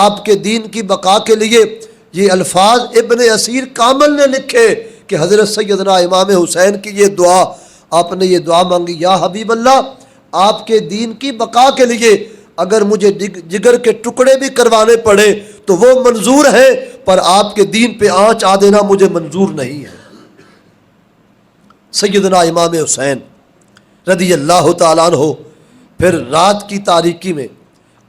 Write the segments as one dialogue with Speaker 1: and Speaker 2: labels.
Speaker 1: آپ کے دین کی بقا کے لیے یہ الفاظ ابن اسیر کامل نے لکھے کہ حضرت سیدنا امام حسین کی یہ دعا، آپ نے یہ دعا مانگی، یا حبیب اللہ آپ کے دین کی بقا کے لیے اگر مجھے جگر کے ٹکڑے بھی کروانے پڑے تو وہ منظور ہے، پر آپ کے دین پہ آنچ آ دینا مجھے منظور نہیں ہے۔ سیدنا امام حسین رضی اللہ تعالیٰ عنہ پھر رات کی تاریکی میں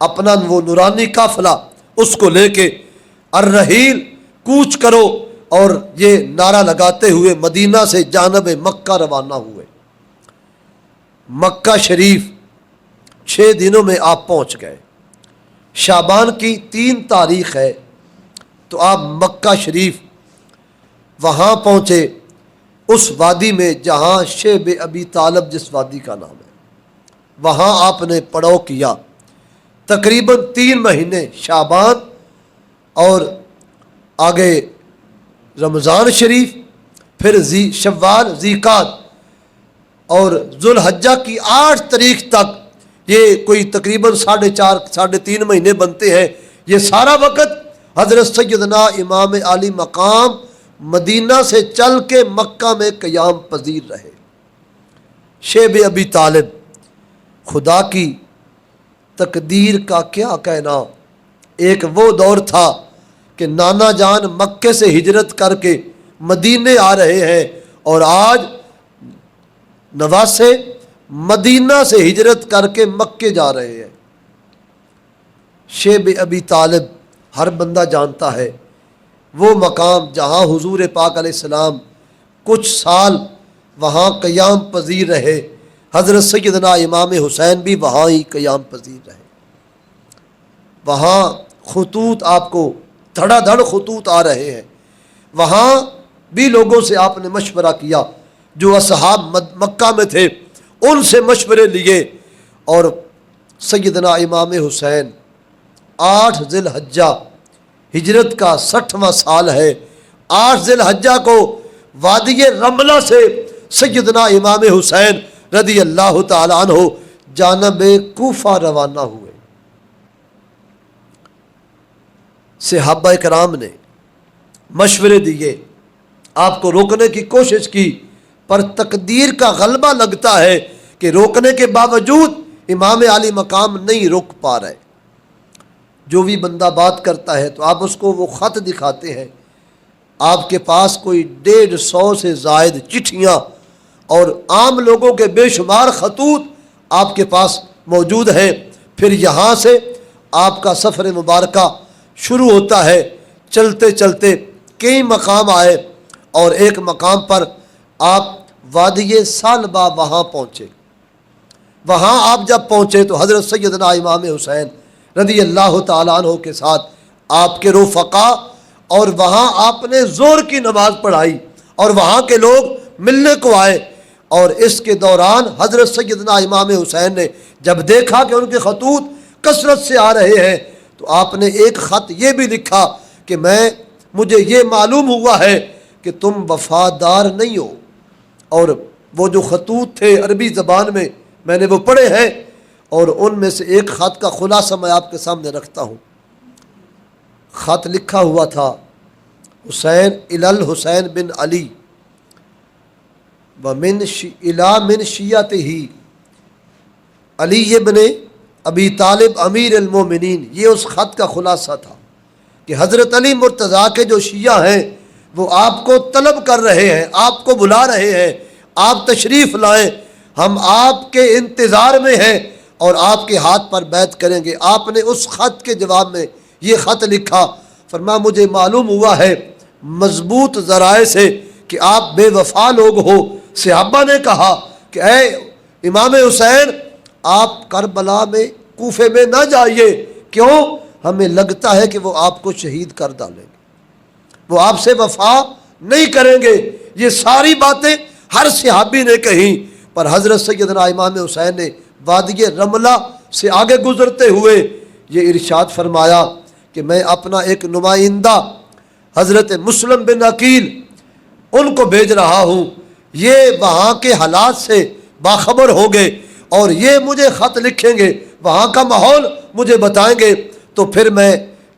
Speaker 1: اپنا وہ نورانی قافلہ اس کو لے کے الرحیل کوچ کرو، اور یہ نعرہ لگاتے ہوئے مدینہ سے جانب مکہ روانہ ہوئے۔ مکہ شریف 6 دنوں میں آپ پہنچ گئے۔ شعبان کی 3 تاریخ ہے تو آپ مکہ شریف وہاں پہنچے، اس وادی میں جہاں شیب ابی طالب جس وادی کا نام ہے، وہاں آپ نے پڑاؤ کیا تقریباً 3 مہینے، شعبان اور آگے رمضان شریف، پھر شوال، ذیقعد اور ذوالحجہ کی 8 تاریخ تک، یہ کوئی تقریباً 4.5 مہینے بنتے ہیں۔ یہ سارا وقت حضرت سیدنا امام علی مقام مدینہ سے چل کے مکہ میں قیام پذیر رہے۔ شیب ابی طالب، خدا کی تقدیر کا کیا کہنا، ایک وہ دور تھا کہ نانا جان مکے سے ہجرت کر کے مدینے آ رہے ہیں، اور آج نواسے مدینہ سے ہجرت کر کے مکے جا رہے ہیں۔ شیب ابی طالب ہر بندہ جانتا ہے، وہ مقام جہاں حضور پاک علیہ السلام کچھ سال وہاں قیام پذیر رہے، حضرت سیدنا امام حسین بھی وہاں ہی قیام پذیر رہے۔ وہاں خطوط آپ کو دھڑا دھڑ خطوط آ رہے ہیں، وہاں بھی لوگوں سے آپ نے مشورہ کیا، جو اصحاب مکہ میں تھے ان سے مشورے لیے، اور سیدنا امام حسین 8 ذی الحجہ ہجرت کا 60واں سال ہے، 8 ذی الحجہ کو وادی رملہ سے سیدنا امام حسین رضی اللہ تعالیٰ عنہ جانب کوفہ روانہ ہوئے۔ صحابہ کرام نے مشورے دیے، آپ کو روکنے کی کوشش کی، پر تقدیر کا غلبہ لگتا ہے کہ روکنے کے باوجود امام علی مقام نہیں روک پا رہے۔ جو بھی بندہ بات کرتا ہے تو آپ اس کو وہ خط دکھاتے ہیں، آپ کے پاس کوئی 150 سے زائد چٹھیاں اور عام لوگوں کے بے شمار خطوط آپ کے پاس موجود ہیں۔ پھر یہاں سے آپ کا سفر مبارکہ شروع ہوتا ہے، چلتے چلتے کئی مقام آئے، اور ایک مقام پر آپ وادی سالبہ وہاں پہنچے۔ وہاں آپ جب پہنچے تو حضرت سیدنا امام حسین رضی اللہ تعالیٰ عنہ کے ساتھ آپ کے رفقا، اور وہاں آپ نے زور کی نماز پڑھائی، اور وہاں کے لوگ ملنے کو آئے، اور اس کے دوران حضرت سیدنا امام حسین نے جب دیکھا کہ ان کے خطوط کثرت سے آ رہے ہیں تو آپ نے ایک خط یہ بھی لکھا کہ مجھے یہ معلوم ہوا ہے کہ تم وفادار نہیں ہو، اور وہ جو خطوط تھے عربی زبان میں نے وہ پڑھے ہیں، اور ان میں سے ایک خط کا خلاصہ میں آپ کے سامنے رکھتا ہوں۔ خط لکھا ہوا تھا، حسین الی الحسین بن علی ومن من شیعتہ علی ابن ابی طالب امیر المومنین۔ یہ اس خط کا خلاصہ تھا کہ حضرت علی مرتضیٰ کے جو شیعہ ہیں وہ آپ کو طلب کر رہے ہیں، آپ کو بلا رہے ہیں، آپ تشریف لائیں، ہم آپ کے انتظار میں ہیں اور آپ کے ہاتھ پر بیعت کریں گے۔ آپ نے اس خط کے جواب میں یہ خط لکھا، فرمایا مجھے معلوم ہوا ہے مضبوط ذرائع سے کہ آپ بے وفا لوگ ہو۔ صحابہ نے کہا کہ اے امام حسین آپ کربلا میں، کوفے میں نہ جائیے، کیوں؟ ہمیں لگتا ہے کہ وہ آپ کو شہید کر ڈالیں گے، وہ آپ سے وفا نہیں کریں گے۔ یہ ساری باتیں ہر صحابی نے کہیں، پر حضرت سیدنا امام حسین نے وادی رملہ سے آگے گزرتے ہوئے یہ ارشاد فرمایا کہ میں اپنا ایک نمائندہ حضرت مسلم بن عقیل ان کو بھیج رہا ہوں، یہ وہاں کے حالات سے باخبر ہوں گے اور یہ مجھے خط لکھیں گے، وہاں کا ماحول مجھے بتائیں گے، تو پھر میں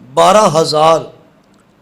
Speaker 1: 12,000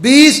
Speaker 1: 20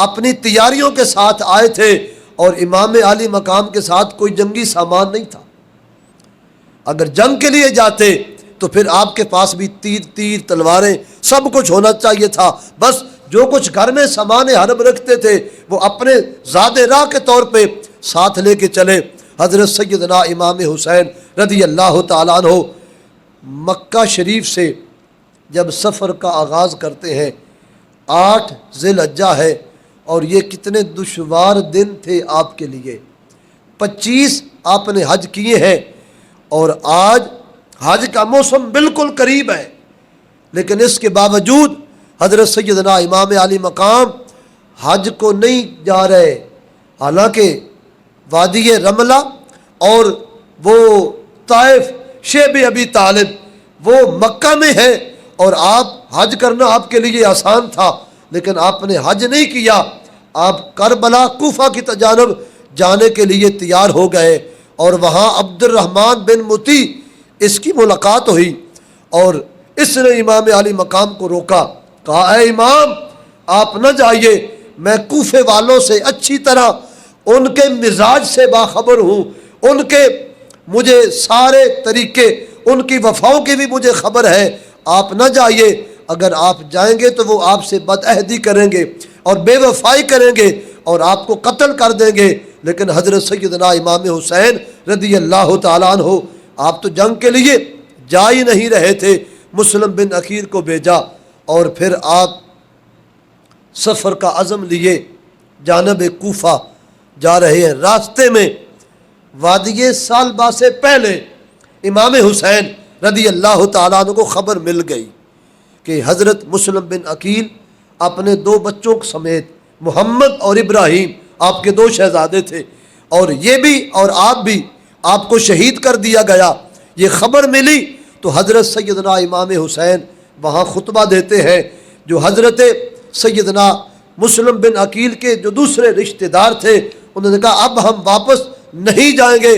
Speaker 1: اپنی تیاریوں کے ساتھ آئے تھے اور امام علی مقام کے ساتھ کوئی جنگی سامان نہیں تھا۔ اگر جنگ کے لیے جاتے تو پھر آپ کے پاس بھی تیر تلواریں سب کچھ ہونا چاہیے تھا، بس جو کچھ گھر میں سامان حرب رکھتے تھے وہ اپنے زاد راہ کے طور پہ ساتھ لے کے چلے۔ حضرت سیدنا امام حسین رضی اللہ تعالیٰ عنہ مکہ شریف سے جب سفر کا آغاز کرتے ہیں، 8 ذی الحجہ ہے، اور یہ کتنے دشوار دن تھے آپ کے لیے۔ 25 آپ نے حج کیے ہیں اور آج حج کا موسم بالکل قریب ہے، لیکن اس کے باوجود حضرت سیدنا امام علی مقام حج کو نہیں جا رہے، حالانکہ وادی رملہ اور وہ طائف شیب ابی طالب وہ مکہ میں ہے، اور آپ حج کرنا آپ کے لیے آسان تھا، لیکن آپ نے حج نہیں کیا، آپ کربلا کوفہ کی جانب جانے کے لیے تیار ہو گئے، اور وہاں عبد الرحمن بن متی اس کی ملاقات ہوئی، اور اس نے امام علی مقام کو روکا، کہا اے امام آپ نہ جائیے، میں کوفے والوں سے اچھی طرح ان کے مزاج سے باخبر ہوں، ان کے مجھے سارے طریقے، ان کی وفاؤں کی بھی مجھے خبر ہے، آپ نہ جائیے، اگر آپ جائیں گے تو وہ آپ سے بدعہدی کریں گے اور بے وفائی کریں گے اور آپ کو قتل کر دیں گے۔ لیکن حضرت سیدنا امام حسین رضی اللہ تعالیٰ عنہ آپ تو جنگ کے لیے جا ہی نہیں رہے تھے، مسلم بن عقیل کو بھیجا اور پھر آپ سفر کا عزم لیے جانب کوفہ جا رہے ہیں۔ راستے میں وادی سالبہ سے پہلے امام حسین رضی اللہ تعالیٰ عنہ کو خبر مل گئی کہ حضرت مسلم بن عقیل اپنے 2 بچوں سمیت، محمد اور ابراہیم آپ کے 2 شہزادے تھے، اور یہ بھی اور آپ بھی آپ کو شہید کر دیا گیا۔ یہ خبر ملی تو حضرت سیدنا امام حسین وہاں خطبہ دیتے ہیں، جو حضرت سیدنا مسلم بن عقیل کے جو دوسرے رشتہ دار تھے انہوں نے کہا اب ہم واپس نہیں جائیں گے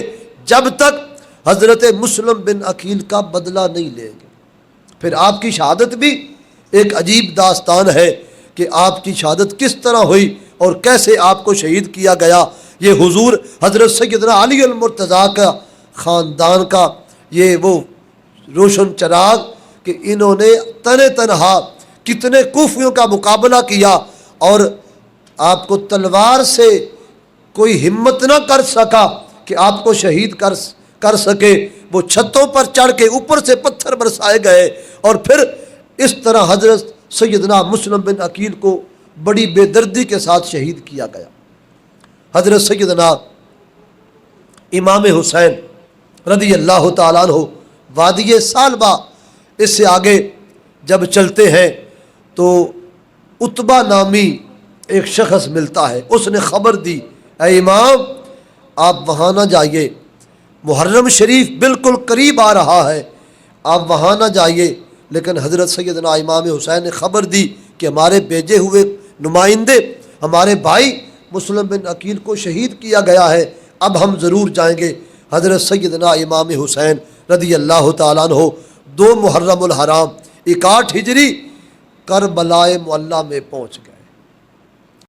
Speaker 1: جب تک حضرت مسلم بن عقیل کا بدلہ نہیں لیں گے۔ پھر آپ کی شہادت بھی ایک عجیب داستان ہے کہ آپ کی شہادت کس طرح ہوئی اور کیسے آپ کو شہید کیا گیا۔ یہ حضور حضرت سیدنا علی المرتضیٰ کا خاندان کا یہ وہ روشن چراغ کہ انہوں نے تنہا کتنے کوفیوں کا مقابلہ کیا، اور آپ کو تلوار سے کوئی ہمت نہ کر سکا کہ آپ کو شہید کر سکے۔ وہ چھتوں پر چڑھ کے اوپر سے پتھر برسائے گئے، اور پھر اس طرح حضرت سیدنا مسلم بن عقیل کو بڑی بے دردی کے ساتھ شہید کیا گیا۔ حضرت سیدنا امام حسین رضی اللہ تعالیٰ عنہ وادی سالبہ، اس سے آگے جب چلتے ہیں تو عتبہ نامی ایک شخص ملتا ہے، اس نے خبر دی اے امام آپ وہاں نہ جائیے، محرم شریف بالکل قریب آ رہا ہے، آپ وہاں نہ جائیے۔ لیکن حضرت سیدنا امام حسین نے خبر دی کہ ہمارے بھیجے ہوئے نمائندے ہمارے بھائی مسلم بن عقیل کو شہید کیا گیا ہے، اب ہم ضرور جائیں گے۔ حضرت سیدنا امام حسین رضی اللہ تعالیٰ عنہ 2 محرم الحرام 61 ہجری کربلائے معلیٰ میں پہنچ گئے۔